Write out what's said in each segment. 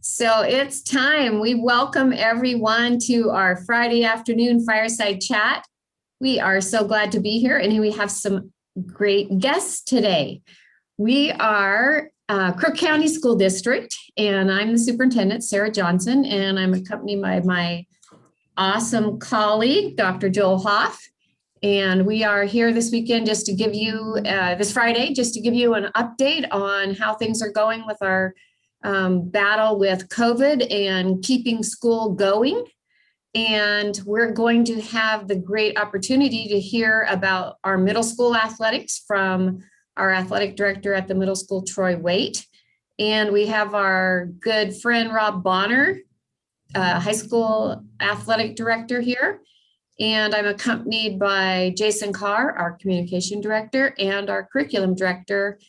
So it's time. We welcome everyone to our Friday afternoon fireside chat. We are so glad to be here, and we have some great guests today. We are Crook County School District, and I'm the superintendent, Sarah Johnson, and I'm accompanied by my awesome colleague, Dr. Joel Hoff. And we are here this weekend just to give you, this Friday, just to give you an update on how things are going with our battle with COVID and keeping school going. And we're going to have the great opportunity to hear about our middle school athletics from our athletic director at the middle school, Troy Waite. And we have our good friend, Rob Bonner, high school athletic director here. And I'm accompanied by Jason Carr, our communication director, and our curriculum director,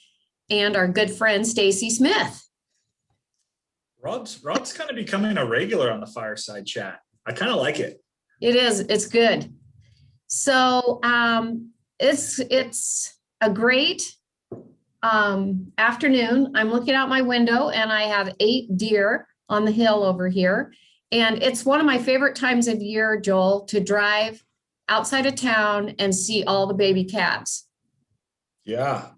and our good friend, Stacy Smith. Rob's kind of becoming a regular on the fireside chat. I kind of like it. It is. It's good. So it's a great afternoon. I'm looking out my window and I have 8 deer on the hill over here. And it's one of my favorite times of year, Joel, to drive outside of town and see all the baby calves. Yeah,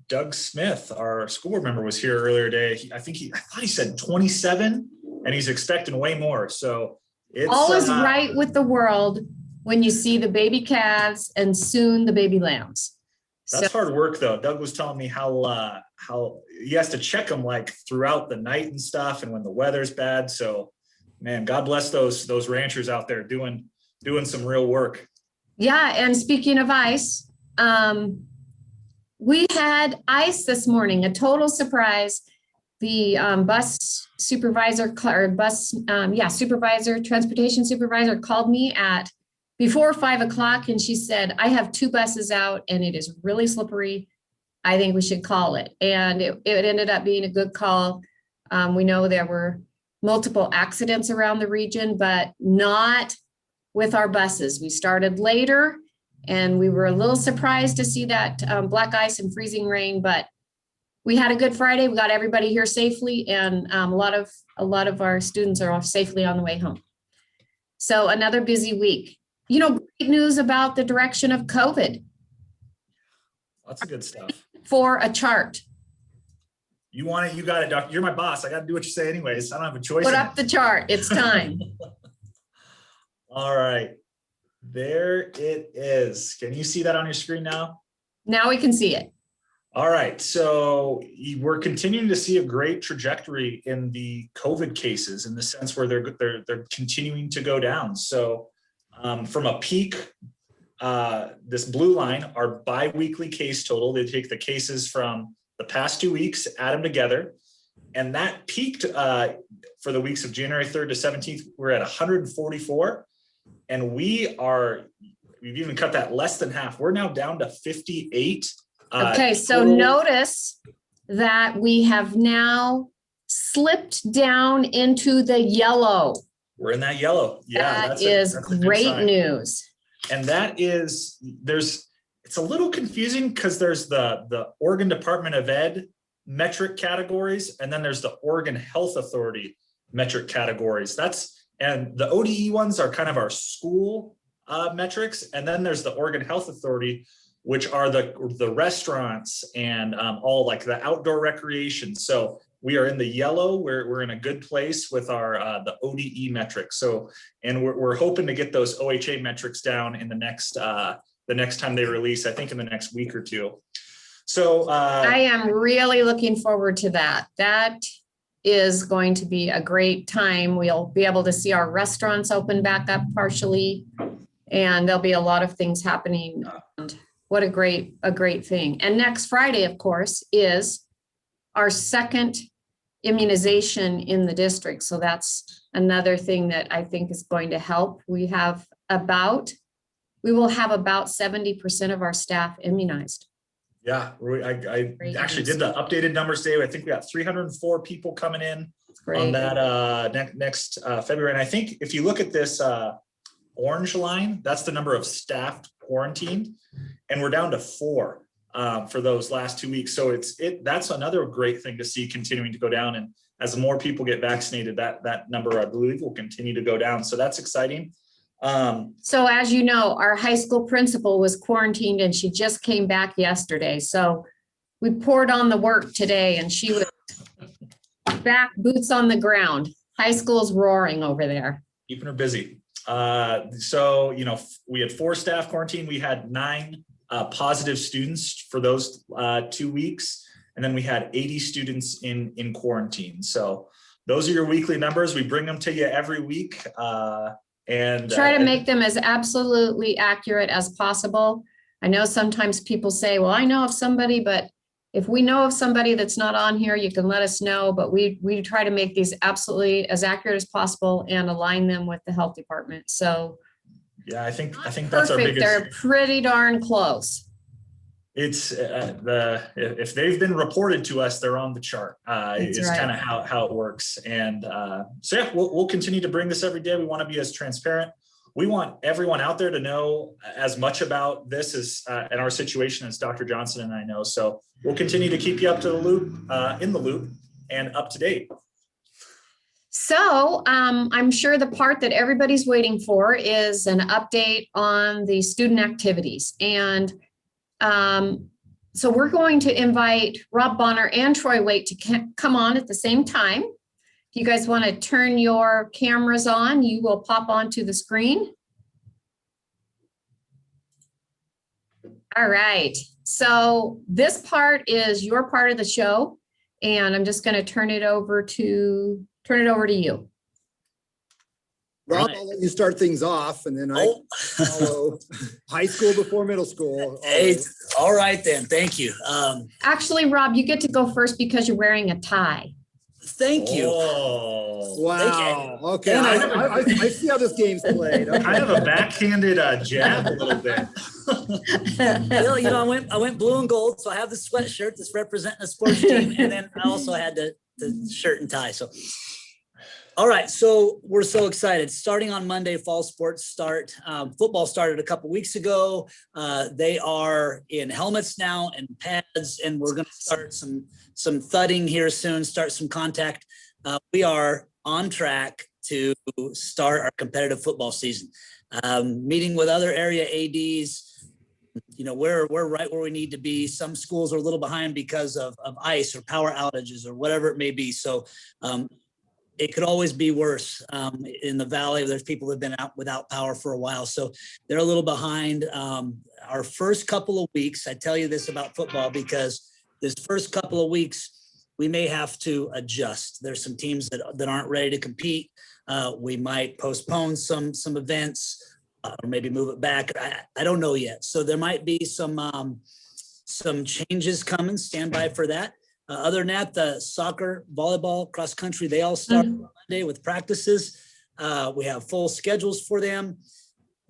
Doug Smith, our school board member, was here earlier today. I thought he said 27, and he's expecting way more. So it's all is right with the world when you see the baby calves and soon the baby lambs. That's hard work, though. Doug was telling me how he has to check them like throughout the night and stuff, and when the weather's bad. So, man, God bless those ranchers out there doing some real work. Yeah, and speaking of ice, we had ice this morning, a total surprise. The transportation supervisor called me at before 5 o'clock, and she said, I have 2 buses out and it is really slippery. I think we should call it. And it ended up being a good call. We know there were multiple accidents around the region, but not with our buses. We started later, and we were a little surprised to see that black ice and freezing rain, but we had a good Friday. We got everybody here safely, and a lot of our students are off safely on the way home. So another busy week. You know, great news about the direction of COVID. Lots of good stuff. For a chart. You want it, you got it, Doc. You're my boss. I got to do what you say anyways. I don't have a choice. Put up the chart. It's time. All right. There it is. Can you see that on your screen now? Now we can see it. All right. So we're continuing to see a great trajectory in the COVID cases, in the sense where they're continuing to go down. So from a peak, this blue line, our bi-weekly case total, they take the cases from the past 2 weeks, add them together, and that peaked for the weeks of January 3rd to 17th. We're at 144. And we've even cut that less than half. We're now down to 58. Okay, so notice that we have now slipped down into the yellow. We're in that yellow. Yeah, that's great news. And it's a little confusing because there's the Oregon Department of Ed metric categories, and then there's the Oregon Health Authority metric categories. And the ODE ones are kind of our school metrics. And then there's the Oregon Health Authority, which are the restaurants and all like the outdoor recreation. So we are in the yellow. We're in a good place with our the ODE metrics. So, and we're hoping to get those OHA metrics down in the next time they release, I think in the next week or two. So I am really looking forward to that. That is going to be a great time. We'll be able to see our restaurants open back up partially, and there'll be a lot of things happening. And what a great thing. And next Friday, of course, is our second immunization in the district. So that's another thing that I think is going to help. We will have about 70% of our staff immunized. Yeah, I actually did the updated numbers today. I think we got 304 people coming in on that next February. And I think if you look at this orange line, that's the number of staff quarantined, and we're down to 4 for those last 2 weeks. So that's another great thing to see continuing to go down. as more people get vaccinated, that number, I believe, will continue to go down. So that's exciting. So as you know, our high school principal was quarantined and she just came back yesterday. So we poured on the work today and she was back, boots on the ground. High school's roaring over there. Keeping her busy. So, we had 4 staff quarantine. We had 9 positive students for those 2 weeks. And then we had 80 students in quarantine. So those are your weekly numbers. We bring them to you every week. And try to make them as absolutely accurate as possible. I know sometimes people say, well, I know of somebody, but if we know of somebody that's not on here, you can let us know. But we try to make these absolutely as accurate as possible and align them with the health department. So yeah, I think that's our biggest. They're pretty darn close. It's if they've been reported to us, they're on the chart. It's right. Kind of how it works. And so yeah, we'll continue to bring this every day. We want to be as transparent. We want everyone out there to know as much about this as and our situation as Dr. Johnson and I know. So we'll continue to keep you up to the loop, in the loop, and up to date. So I'm sure the part that everybody's waiting for is an update on the student activities. And so we're going to invite Rob Bonner and Troy Waite to come on at the same time. If you guys want to turn your cameras on, you will pop onto the screen. All right. So this part is your part of the show, and I'm just going to turn it over to you. Rob, right. I'll let you start things off, and then I follow high school before middle school. Hey, all right then. Thank you. Actually, Rob, you get to go first because you're wearing a tie. Thank you. Oh, wow. Okay. I see how this game's played. Okay. Kind of a backhanded jab a little bit. Well, I went blue and gold, so I have the sweatshirt that's representing a sports team, and then I also had the shirt and tie. So. All right, so we're so excited. Starting on Monday, fall sports start. Football started a couple weeks ago. They are in helmets now and pads, and we're going to start some thudding here soon, start some contact. We are on track to start our competitive football season. Meeting with other area ADs, we're right where we need to be. Some schools are a little behind because of ice or power outages or whatever it may be. So it could always be worse. In the valley, there's people who have been out without power for a while, so they're a little behind. Our first couple of weeks, I tell you this about football because this first couple of weeks, we may have to adjust. There's some teams that aren't ready to compete. We might postpone some events or maybe move it back. I don't know yet. So there might be some changes coming. Stand by for that. Other than that, the soccer, volleyball, cross country, they all start on Monday with practices. We have full schedules for them.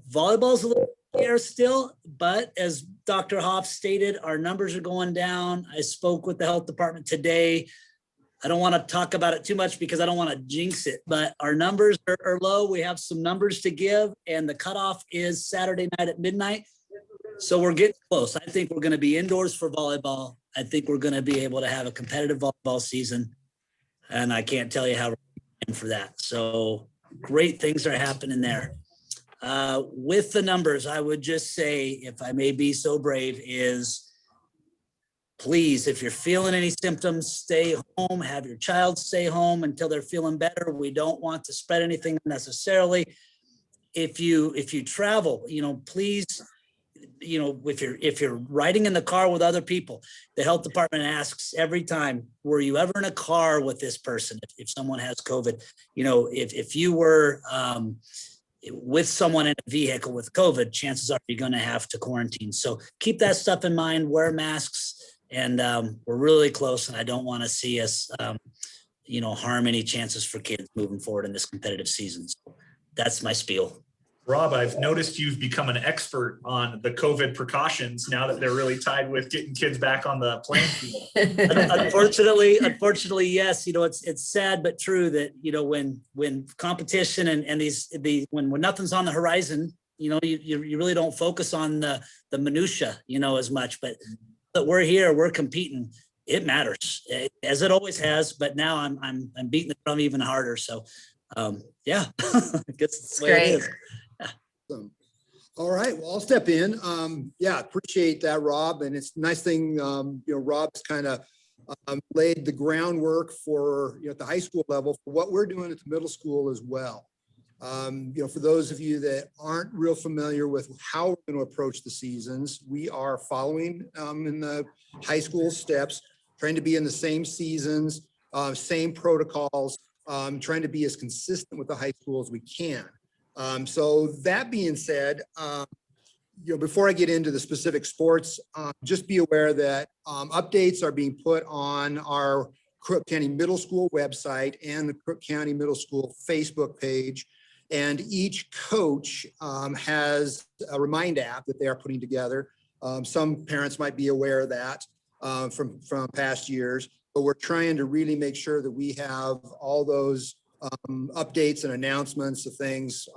Volleyball's a little there still, but as Dr. Hoff stated, our numbers are going down. I spoke with the health department today. I don't want to talk about it too much because I don't want to jinx it, but our numbers are low. We have some numbers to give, and the cutoff is Saturday night at midnight. So we're getting close. I think we're going to be indoors for volleyball. I think we're going to be able to have a competitive volleyball season, and I can't tell you how we're in for that. So great things are happening there. With the numbers, I would just say, if I may be so brave, is please, if you're feeling any symptoms, stay home, have your child stay home until they're feeling better. We don't want to spread anything unnecessarily. If you travel, please, if you're riding in the car with other people, the health department asks every time, were you ever in a car with this person? If someone has COVID, if you were with someone in a vehicle with COVID, chances are you're going to have to quarantine. So keep that stuff in mind, wear masks, and we're really close. And I don't want to see us, harm any chances for kids moving forward in this competitive season. So that's my spiel. Rob, I've noticed you've become an expert on the COVID precautions now that they're really tied with getting kids back on the playing field. Unfortunately, yes. It's sad but true that when competition and when nothing's on the horizon, you really don't focus on the minutia, as much. But we're here, we're competing. it matters, as it always has, but now I'm beating the drum even harder. So, yeah, I guess it's the way it is. Awesome. All right, well, I'll step in. Yeah, appreciate that, Rob. And it's a nice thing, Rob's kind of laid the groundwork for, at the high school level for what we're doing at the middle school as well. For those of you that aren't real familiar with how we're going to approach the seasons, we are following in the high school steps, trying to be in the same seasons, same protocols, trying to be as consistent with the high school as we can. So that being said, before I get into the specific sports, just be aware that updates are being put on our Crook County Middle School website and the Crook County Middle School Facebook page. And each coach has a remind app that they are putting together. Some parents might be aware of that from past years, but we're trying to really make sure that we have all those updates and announcements of things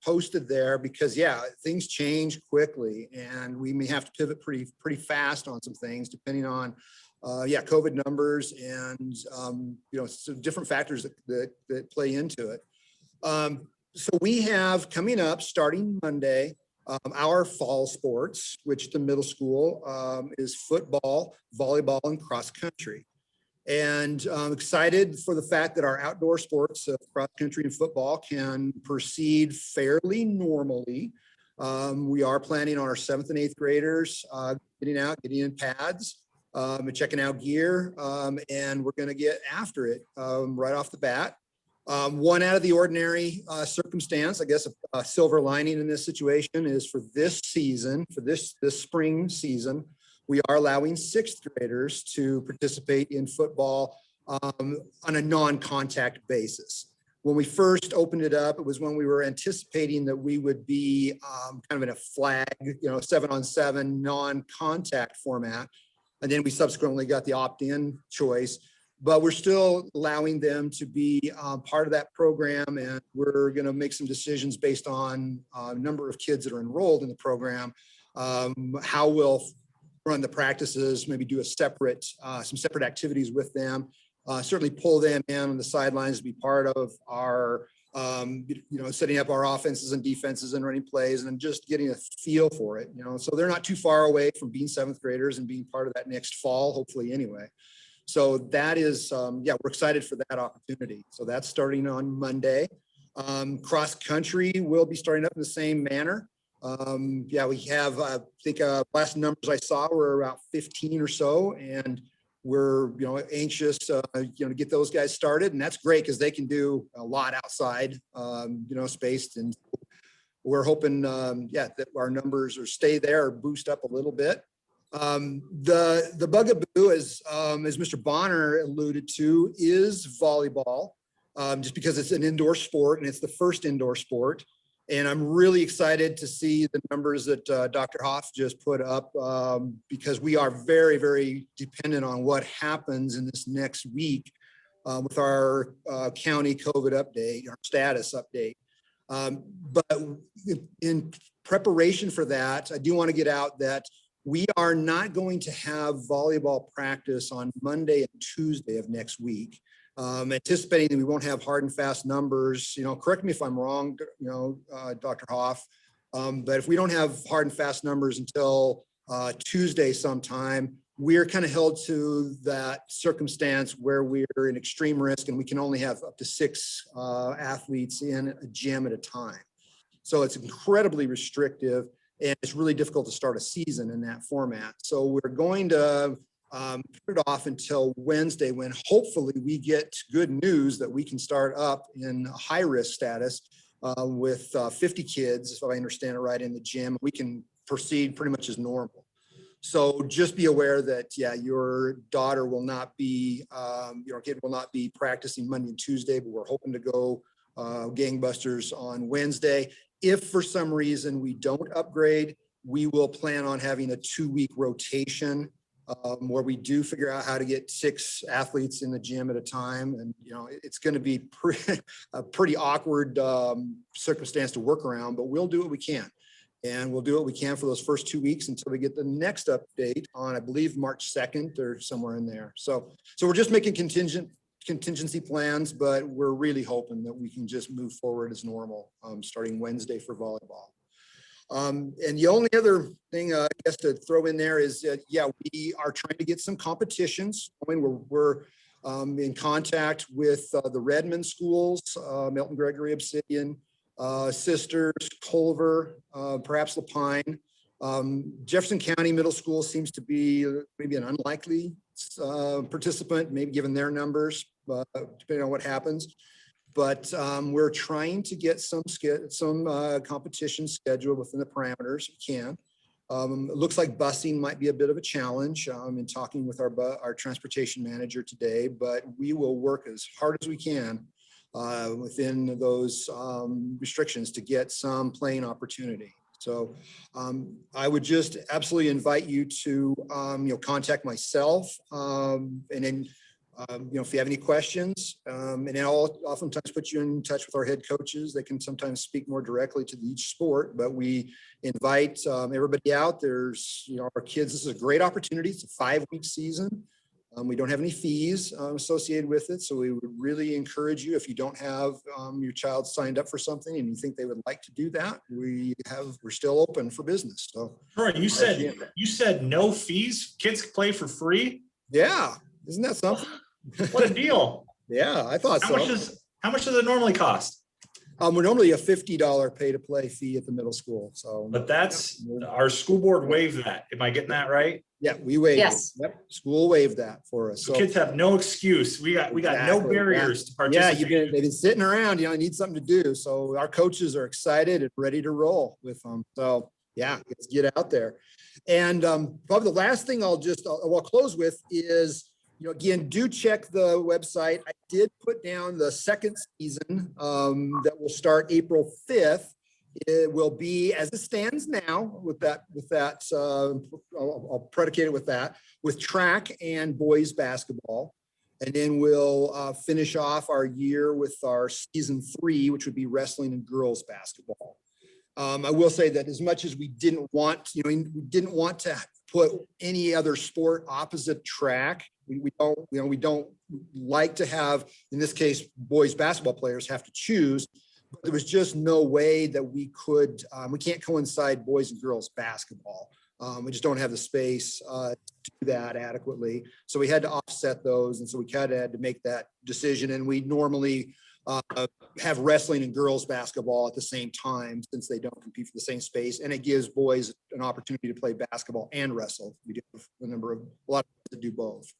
posted there, because things change quickly and we may have to pivot pretty fast on some things depending on COVID numbers and some different factors that play into it. So we have coming up starting Monday our fall sports, which the middle school is football, volleyball, and cross country. And I'm excited for the fact that our outdoor sports of cross country and football can proceed fairly normally. We are planning on our 7th and 8th graders getting in pads and checking out gear, and we're going to get after it right off the bat. One out of the ordinary circumstance, I guess a silver lining in this situation is for this season, for this spring season, we are allowing 6th graders to participate in football on a non-contact basis. When we first opened it up, it was when we were anticipating that we would be kind of in a flag, 7-on-7 non-contact format. And then we subsequently got the opt-in choice, but we're still allowing them to be part of that program. And we're going to make some decisions based on a number of kids that are enrolled in the program, how we'll run the practices, maybe do some separate activities with them, certainly pull them in on the sidelines to be part of our, setting up our offenses and defenses and running plays and just getting a feel for it, so they're not too far away from being 7th graders and being part of that next fall, hopefully anyway. So that is, we're excited for that opportunity. So that's starting on Monday. Cross country will be starting up in the same manner. We have, I think last numbers I saw were about 15 or so, and we're, anxious, to get those guys started. And that's great because they can do a lot outside, spaced. And we're hoping, that our numbers stay there or boost up a little bit. The bugaboo, as Mr. Bonner alluded to, is volleyball, just because it's an indoor sport and it's the first indoor sport. And I'm really excited to see the numbers that Dr. Hoff just put up, because we are very, very dependent on what happens in this next week with our county COVID update, our status update. But in preparation for that, I do want to get out that we are not going to have volleyball practice on Monday and Tuesday of next week. Anticipating that we won't have hard and fast numbers, correct me if I'm wrong, Dr. Hoff, but if we don't have hard and fast numbers until Tuesday sometime, we're kind of held to that circumstance where we're in extreme risk and we can only have up to 6 athletes in a gym at a time. So it's incredibly restrictive and it's really difficult to start a season in that format. So we're going to put it off until Wednesday, when hopefully we get good news that we can start up in a high risk status with 50 kids, if I understand it right, in the gym. We can proceed pretty much as normal. So just be aware that, your daughter will not be, your kid will not be practicing Monday and Tuesday, but we're hoping to go gangbusters on Wednesday. If for some reason we don't upgrade, we will plan on having a 2-week rotation where we do figure out how to get 6 athletes in the gym at a time. And, it's going to be a pretty awkward circumstance to work around, but we'll do what we can. And we'll do what we can for those first 2 weeks until we get the next update on, I believe, March 2nd or somewhere in there. So we're just making contingency plans, but we're really hoping that we can just move forward as normal, starting Wednesday for volleyball. And the only other thing I guess to throw in there is, we are trying to get some competitions. I mean, we're in contact with the Redmond schools, Milton Gregory, Obsidian, Sisters, Culver, perhaps Lapine. Jefferson County Middle School seems to be maybe an unlikely participant, maybe given their numbers, depending on what happens. But we're trying to get some competition scheduled within the parameters we can. It looks like busing might be a bit of a challenge in talking with our transportation manager today, but we will work as hard as we can within those restrictions to get some playing opportunity. So I would just absolutely invite you to contact myself, and then if you have any questions, and then I'll oftentimes put you in touch with our head coaches. They can sometimes speak more directly to each sport, but we invite everybody out. There's our kids. This is a great opportunity. It's a 5-week season. We don't have any fees associated with it. So we would really encourage you, if you don't have your child signed up for something and you think they would like to do that, we're still open for business. So Troy, you said no fees, kids can play for free. Yeah. Isn't that something? What a deal. Yeah, I thought How much does it normally cost? We're normally a $50 pay to play fee at the middle school. So, But that's our school board waived that. Am I getting that right? yeah, we waived Yes. it. Yep. School waived that for us. So kids have no excuse. We got no Exactly. barriers to Yeah, participate. they've been sitting around, need something to do. So our coaches are excited and ready to roll with them. So yeah, let's get out there. And probably the last thing I'll close with is, again, do check the website. I did put down the second season that will start April 5th. It will be as it stands now with that, I'll predicate it with that, with track and boys basketball. And then we'll finish off our year with our season 3, which would be wrestling and girls basketball. I will say that as much as we didn't want to put any other sport opposite track, we don't like to have, in this case, boys basketball players have to choose. But there was just no way that we could, we can't coincide boys and girls basketball. We just don't have the space to do that adequately. So we had to offset those. And so we kind of had to make that decision. And we normally have wrestling and girls basketball at the same time, since they don't compete for the same space. And it gives boys an opportunity to play basketball and wrestle. We do have a lot of to do both.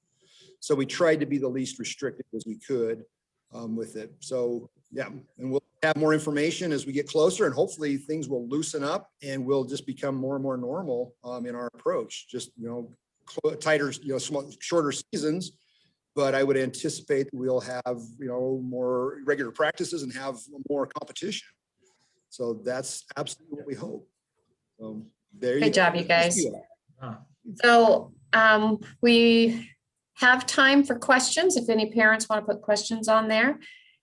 So we tried to be the least restricted as we could with it. So yeah, and we'll have more information as we get closer, and hopefully things will loosen up and we'll just become more and more normal in our approach. Just tighter, shorter seasons. But I would anticipate that we'll have more regular practices and have more competition. So that's absolutely what we hope. There you go. Good job, you guys. Huh. So we have time for questions if any parents want to put questions on there.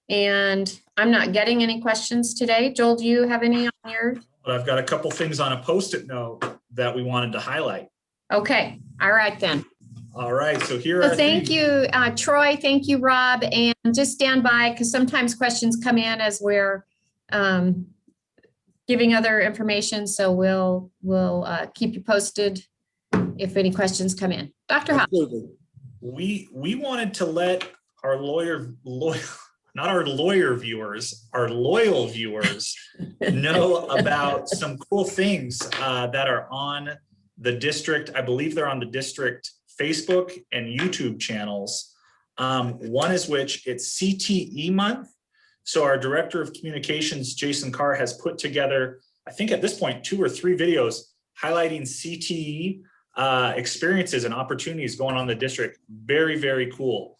And I'm not getting any questions today. Joel, do you have any on your? But I've got a couple things on a Post-it note that we wanted to highlight. Okay. All right, then. All right. So here So are thank you, Troy. Thank you, Rob. And just stand by, because sometimes questions come in as we're giving other information. So we'll keep you posted if any questions come in. Dr. Hoff. Absolutely. we wanted to let our not our lawyer viewers, our loyal viewers know about some cool things that are on the district. I believe they're on the district Facebook and YouTube channels. One is which it's CTE month. So our director of communications, Jason Carr, has put together, I think at this point, 2 or 3 videos highlighting CTE experiences and opportunities going on in the district. Very, very cool.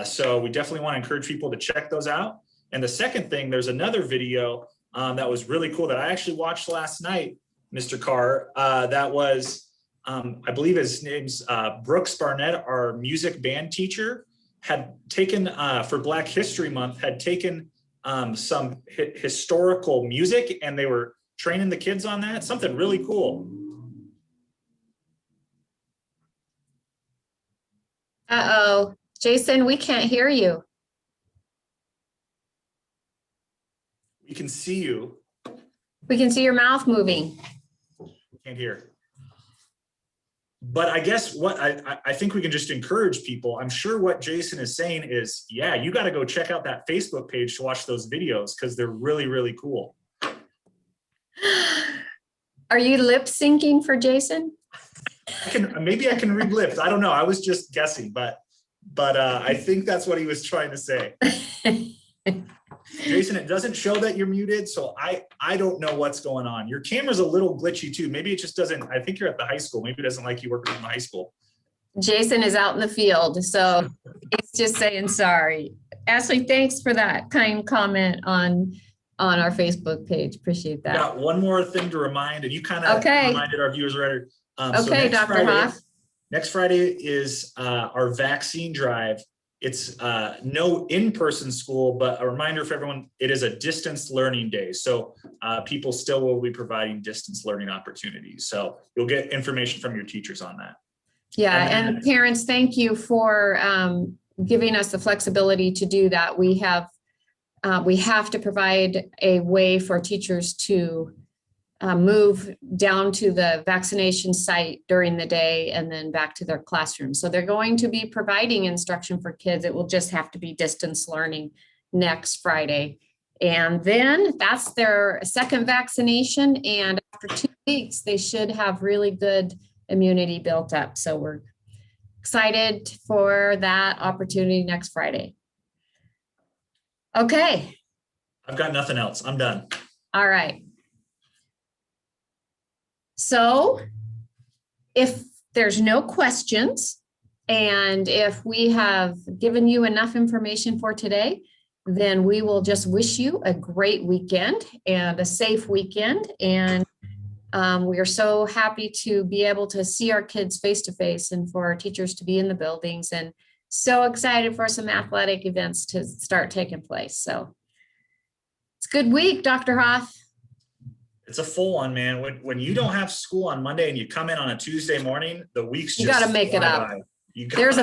So we definitely want to encourage people to check those out. And the second thing, there's another video that was really cool that I actually watched last night, Mr. Carr, that was, I believe his name's Brooks Barnett, our music band teacher, had taken, for Black History Month, had taken some historical music, and they were training the kids on that. Something really cool. Uh-oh, Jason, we can't hear you. We can see you. We can see your mouth moving. Can't hear. But I guess what I think we can just encourage people. I'm sure what Jason is saying is, yeah, you got to go check out that Facebook page to watch those videos because they're really, really cool. Are you lip syncing for Jason? Maybe I can read lips. I don't know. I was just guessing, but I think that's what he was trying to say. Jason, it doesn't show that you're muted, so I don't know what's going on. Your camera's a little glitchy too. Maybe it just doesn't. I think you're at the high school. Maybe it doesn't like you working in the high school. Jason is out in the field, so he's just saying sorry. Ashley, thanks for that kind comment on our Facebook page. Appreciate that. Got one more thing to remind, and you kind of reminded our viewers already. Okay, Dr. Hoff. Next Friday is our vaccine drive. It's no in-person school, but a reminder for everyone, it is a distance learning day. So people still will be providing distance learning opportunities. So you'll get information from your teachers on that. Yeah, and parents, thank you for giving us the flexibility to do that. We have to provide a way for teachers to move down to the vaccination site during the day and then back to their classroom. So they're going to be providing instruction for kids. It will just have to be distance learning next Friday. And then that's their second vaccination. And after 2 weeks, they should have really good immunity built up. So we're excited for that opportunity next Friday. Okay. I've got nothing else. I'm done. All right. So if there's no questions, and if we have given you enough information for today, then we will just wish you a great weekend and a safe weekend. And we are so happy to be able to see our kids face to face and for our teachers to be in the buildings, and so excited for some athletic events to start taking place. So it's a good week, Dr. Hoff. It's a full one, man. When you don't have school on Monday and you come in on a Tuesday morning, the week's just you got to make it up. There's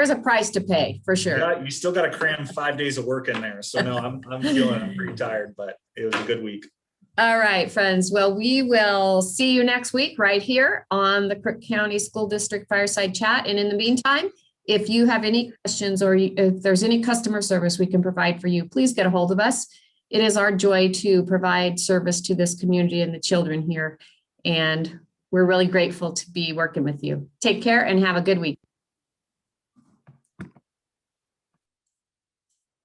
a price to pay for sure. You still got to cram 5 days of work in there. So no, I'm pretty tired, but it was a good week. All right, friends. Well, we will see you next week right here on the Crook County School District Fireside Chat. And in the meantime, if you have any questions or if there's any customer service we can provide for you, please get a hold of us. It is our joy to provide service to this community and the children here. And we're really grateful to be working with you. Take care and have a good week.